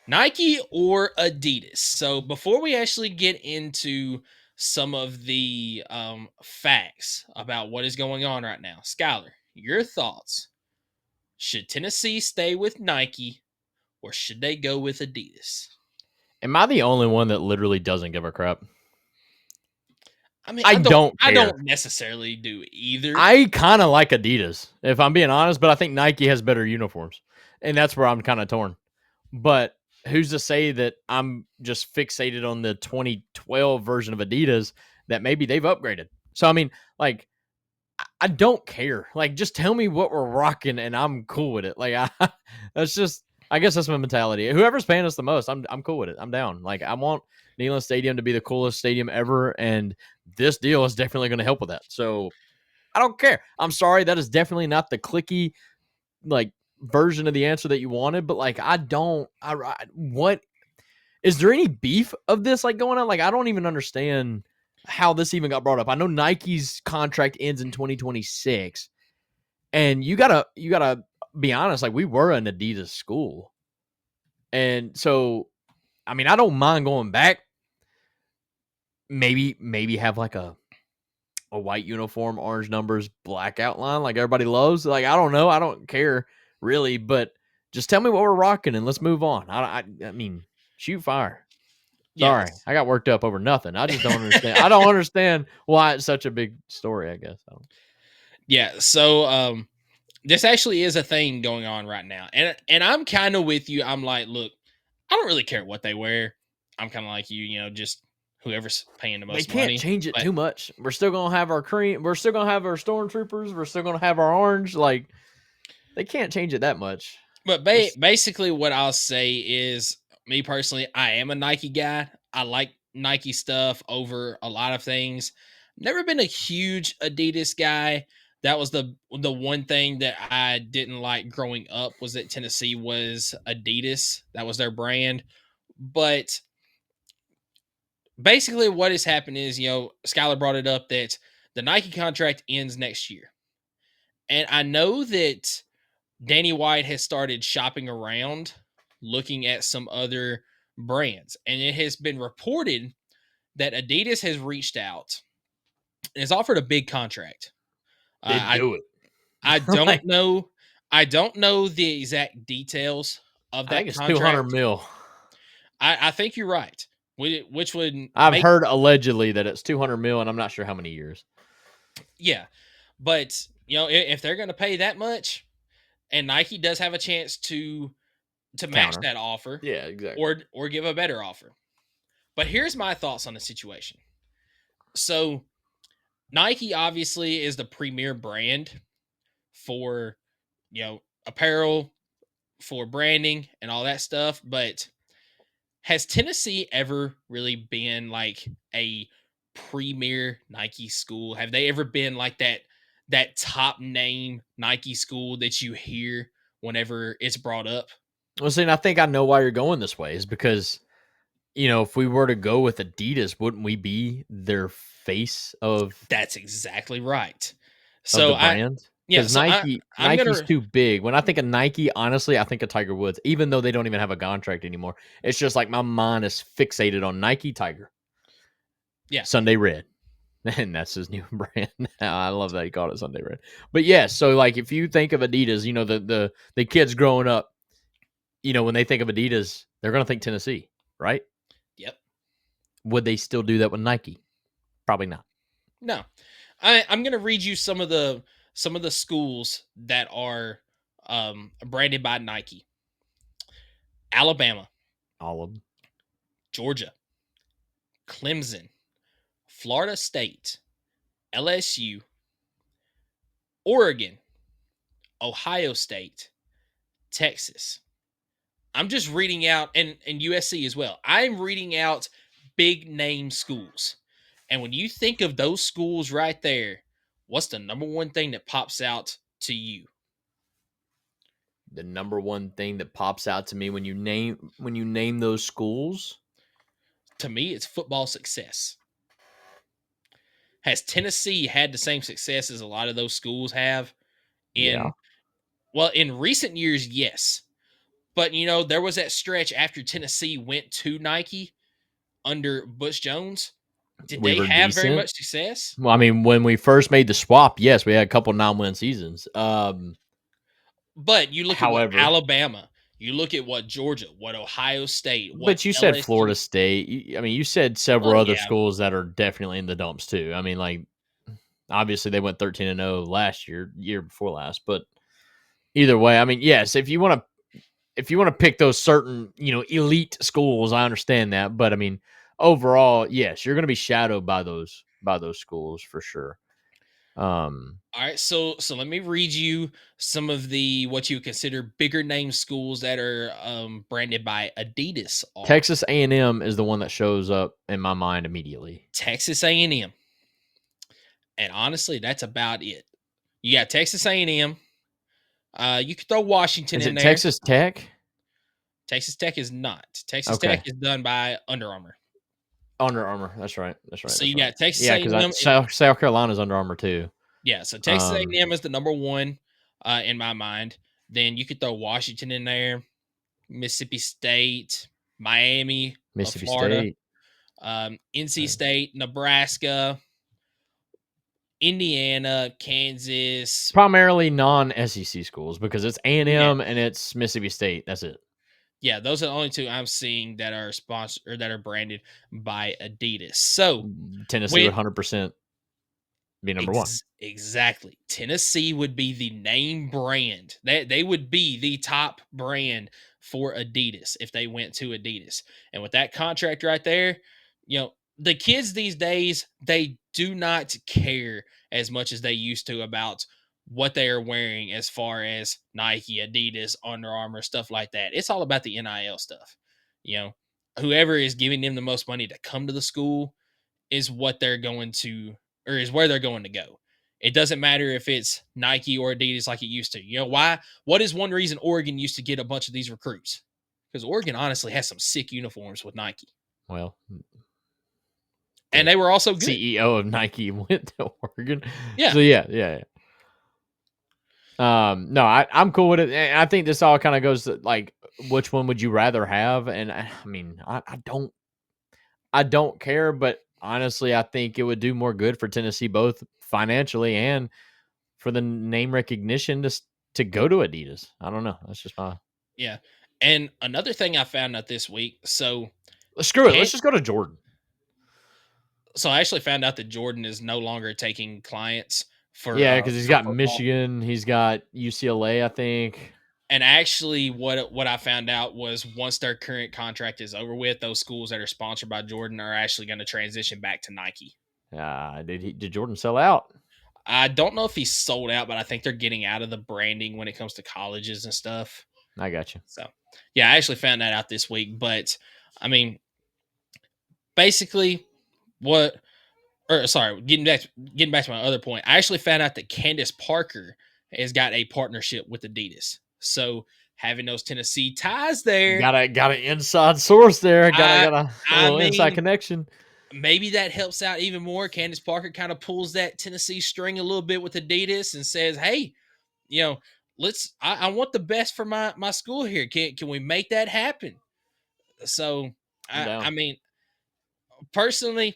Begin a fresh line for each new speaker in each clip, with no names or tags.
Nike or Adidas? So before we actually get into some of the facts about what is going on right now, Skylar, your thoughts? Should Tennessee stay with Nike or should they go with Adidas?
Am I the only one that literally doesn't give a crap?
I mean,
I don't
I
care.
don't necessarily do either.
I kind of like Adidas, if I'm being honest, but I think Nike has better uniforms. And that's where I'm kind of torn. But who's to say that I'm just fixated on the 2012 version of Adidas that maybe they've upgraded? So, I mean, like, I don't care. Like, just tell me what we're rocking and I'm cool with it. Like, that's just, I guess that's my mentality. Whoever's paying us the most, I'm cool with it. I'm down. Like, I want Neyland Stadium to be the coolest stadium ever. And this deal is definitely going to help with that. So, I don't care. I'm sorry. That is definitely not the clicky, like, version of the answer that you wanted. But, like, what is there any beef of this, like, going on? Like, I don't even understand how this even got brought up. I know Nike's contract ends in 2026. And you gotta be honest, like, we were an Adidas school. And so, I mean, I don't mind going back. Maybe have like a white uniform, orange numbers, black outline, like everybody loves. Like, I don't know. I don't care really, but just tell me what we're rocking and let's move on. I mean, shoot fire. Sorry,
Yes.
I got worked up over nothing. I just don't understand. I don't understand why it's such a big story, I guess.
Yeah. So this actually is a thing going on right now. And I'm kind of with you. I'm like, look, I don't really care what they wear. I'm kind of like you, just whoever's paying the
They
most
can't
money.
change it
But
too much. We're still gonna have our cream. We're still gonna have our stormtroopers. We're still gonna have our orange. Like, they can't change it that much. Just
basically what I'll say is me personally, I am a Nike guy. I like Nike stuff over a lot of things. Never been a huge Adidas guy. That was the one thing that I didn't like growing up was that Tennessee was Adidas. That was their brand. But basically what has happened is, Skylar brought it up that the Nike contract ends next year. And I know that Danny White has started shopping around, looking at some other brands. And it has been reported that Adidas has reached out and has offered a big contract.
they
Uh,
do it.
I
Like,
don't know. I don't know the exact details of
I think
that
it's 200
contract.
mil.
I think you're right. Which would
I've
make
heard allegedly that it's 200 mil, and I'm not sure how many years.
yeah, but if they're going to pay that much, and Nike does have a chance to match
Counter.
that offer,
Yeah, exactly.
or give a better offer. But here's my thoughts on the situation. So Nike obviously is the premier brand for apparel, for branding and all that stuff. But has Tennessee ever really been like a premier Nike school? Have they ever been like that top name Nike school that you hear whenever it's brought up?
Well, see, and I think I know why you're going this way is because, if we were to go with Adidas, wouldn't we be their face
That's exactly right.
of the
So I
brand?
yeah,
Because
so I'm
Nike's
gonna
too big. When I think of Nike, honestly, I think of Tiger Woods, even though they don't even have a contract anymore. It's just like my mind is fixated on Nike Tiger,
yeah.
Sunday Red. And that's his new brand now. I love that he called it Sunday Red. But yeah, so like if you think of Adidas, the kids growing up, when they think of Adidas, they're gonna think Tennessee, right?
Yep.
Would they still do that with Nike? Probably not.
No. I'm gonna read you some of the schools that are branded by Nike. Alabama,
All of them.
Georgia, Clemson, Florida State, LSU, Oregon, Ohio State, Texas. I'm just reading out and USC as well. I'm reading out big name schools. And when you think of those schools right there, what's the number one thing that pops out to you?
The number one thing that pops out to me when you name those schools.
To me, it's football success. Has Tennessee had the same success as a lot of those schools have?
Yeah.
In Well, in recent years, yes. But there was that stretch after Tennessee went to Nike under Butch Jones. Did
We
they
were
have very
decent.
much success?
Well, I mean, when we first made the swap, yes, we had a couple non-win seasons.
But you look at what
However,
Alabama, you look at what Georgia, what Ohio State, what
but you said
LSU.
Florida State. I mean, you said several
Well,
other
yeah,
schools that are definitely in the dumps too. I mean, like obviously they went 13-0 last year before last, but either way, I mean, yes, if you want to pick those certain, elite schools, I understand that, but I mean, overall, yes, you're going to be shadowed by those schools for sure.
all right, so let me read you some of the what you consider bigger name schools that are branded by Adidas are
Texas A&M is the one that shows up in my mind immediately.
Texas A&M, and honestly, that's about it. You got Texas A&M. You could throw Washington
Is
in
it
there.
Texas Tech?
Texas Tech is not. Texas Tech
Okay.
is done by Under Armour.
Under Armour. That's right. That's right.
So
That's
you
right.
got Texas
Yeah, because
A&M.
South Carolina's Under Armour too.
Yeah, so Texas
Um,
A&M is the number one in my mind. Then you could throw Washington in there, Mississippi State, Miami of
Mississippi
Florida,
State.
NC
Okay.
State, Nebraska, Indiana, Kansas.
Primarily non-SEC schools because it's
Yeah,
A&M and it's Mississippi State. That's it.
yeah, those are the only two I'm seeing that are sponsored or that are branded by Adidas. So
Tennessee would
when
100% be number one.
Exactly. Tennessee would be the name brand. They would be the top brand for Adidas if they went to Adidas. And with that contract right there, the kids these days, they do not care as much as they used to about what they are wearing as far as Nike, Adidas, Under Armour, stuff like that. It's all about the NIL stuff. You know, whoever is giving them the most money to come to the school is what they're going to or is where they're going to go. It doesn't matter if it's Nike or Adidas like it used to. You know why? What is one reason Oregon used to get a bunch of these recruits? Because Oregon honestly has some sick uniforms with Nike,
Well,
and
the
they were also good.
CEO of Nike went to Oregon.
Yeah,
So yeah. No, I'm cool with it. And I think this all kind of goes to like, which one would you rather have? And I mean, I don't care, but honestly, I think it would do more good for Tennessee both financially and for the name recognition to go to Adidas. I don't know. That's just my
yeah. And another thing I found out this week.
screw it.
Can
Let's just go to Jordan.
so I actually found out that Jordan is no longer taking clients for
Yeah, because he's
for
got
football.
Michigan, he's got UCLA, I think.
And actually, what I found out was once their current contract is over with, those schools that are sponsored by Jordan are actually going to transition back to Nike.
Did Jordan sell out?
I don't know if he's sold out, but I think they're getting out of the branding when it comes to colleges and stuff.
I got you.
So, yeah, I actually found that out this week. But I mean, basically, what? Or sorry, getting back to my other point. I actually found out that Candace Parker has got a partnership with Adidas. So having those Tennessee ties there,
Got an inside source there.
I
Got a
I
little inside
mean,
connection.
maybe that helps out even more. Candace Parker kind of pulls that Tennessee string a little bit with Adidas and says, "Hey, you know, I want the best for my school here. Can we make that happen?" So
I'm
I
down.
mean, personally,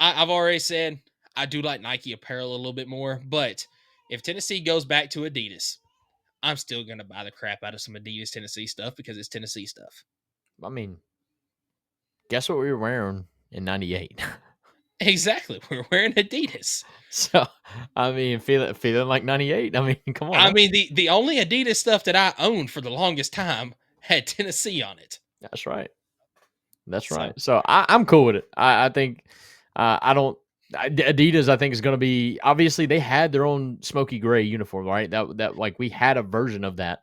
I've already said I do like Nike apparel a little bit more, but if Tennessee goes back to Adidas, I'm still gonna buy the crap out of some Adidas Tennessee stuff because it's Tennessee stuff.
I mean, guess what we were wearing in '98?
Exactly, we're wearing Adidas.
So, I mean, feeling like '98. I mean, come on
I
now.
mean, the only Adidas stuff that I owned for the longest time had Tennessee on it.
That's right. That's
So
right. So I'm cool with it. I think I don't. Adidas, I think, is going to be obviously they had their own smoky gray uniform, right? That like we had a version of that.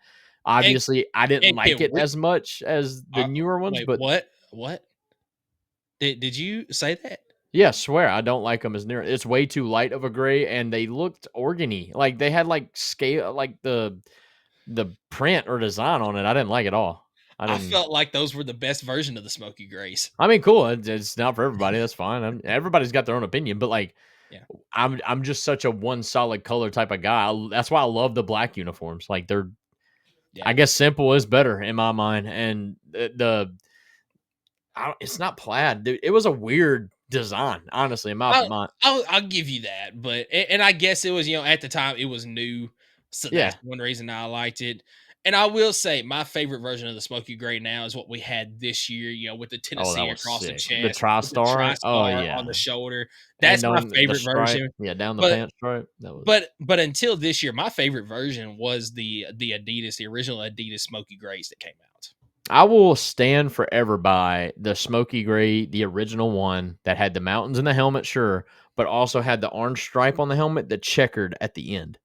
and
Obviously, I didn't
and
like
can
it
we?
as much as the newer ones,
Wait,
but
what? What did you say that?
yeah, swear I don't like them as near. It's way too light of a gray, and they looked organy. Like they had like scale, like the print or design on it. I didn't like it all. I
I
didn't.
felt like those were the best version of the Smoky Grays.
I mean, cool. It's not for everybody. That's fine. Everybody's got their own opinion, but like
Yeah,
I'm just such a one solid color type of guy. That's why I love the black uniforms. Like
Yeah.
I guess simple is better in my mind. And it's not plaid, dude. It was a weird design, honestly, in my
I'll,
mind.
I'll give you that, but and I guess it was, at the time it was new, so that's
Yeah.
one reason I liked it. And I will say my favorite version of the smoky gray now is what we had this year, with the
Oh, that
Tennessee
was
across the
sick. The
chest, with the
TriStar. Oh
tri-star on
yeah.
the shoulder.
And
That's my
on the
favorite
stripe.
version.
Yeah, down the
But
pant stripe. That was
but until this year, my favorite version was the Adidas, the original Adidas smoky grays that came out.
I will stand forever by the smoky gray, the original one that had the mountains in the helmet, sure, but also had the orange stripe on the helmet that checkered at the end.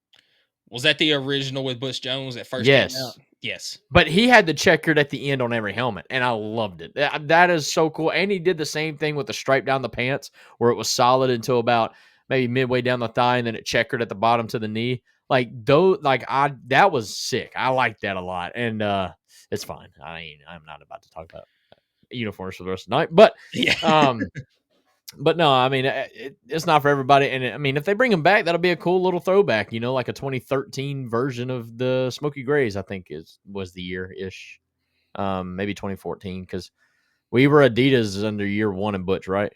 Was that the original with Bush Jones that first came out?
Yes.
Yes.
But he had the checkered at the end on every helmet, and I loved it. That is so cool. And he did the same thing with the stripe down the pants, where it was solid until about maybe midway down the thigh, and then it checkered at the bottom to the knee. That was sick. I like that a lot, and it's fine. I'm not about to talk about uniforms for the rest of the night,
Yeah.
um, but no, I mean, it's not for everybody. And I mean, if they bring them back, that'll be a cool little throwback, like a 2013 version of the Smoky Grays, I think was the year ish. Maybe 2014, because we were Adidas under year one in Butch, right?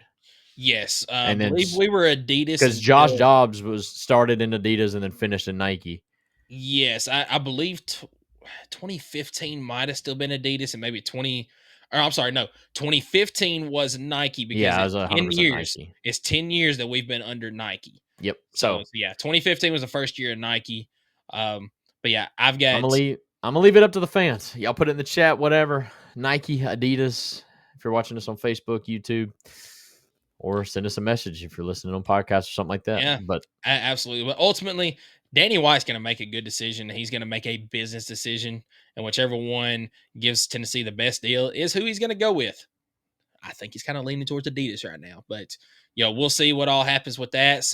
Yes. I
And then
believe we were Adidas
because Josh
until,
Dobbs was started in Adidas and then finished in Nike.
yes, I believe 2015 might have still been Adidas, and maybe 2015 was Nike, because
Yeah, I was 100% Nike.
it's 10 years that we've been under Nike.
Yep.
So
So
yeah, 2015 was the first year of Nike. But yeah, I've
I'm
got
gonna leave it up to the fans. Y'all put it in the chat, whatever. Nike, Adidas. If you're watching this on Facebook, YouTube, or send us a message if you're listening on podcast or something like that.
yeah,
But
absolutely. But ultimately, Danny White's going to make a good decision. He's going to make a business decision, and whichever one gives Tennessee the best deal is who he's going to go with. I think he's kind of leaning towards Adidas right now, but we'll see what all happens with that. So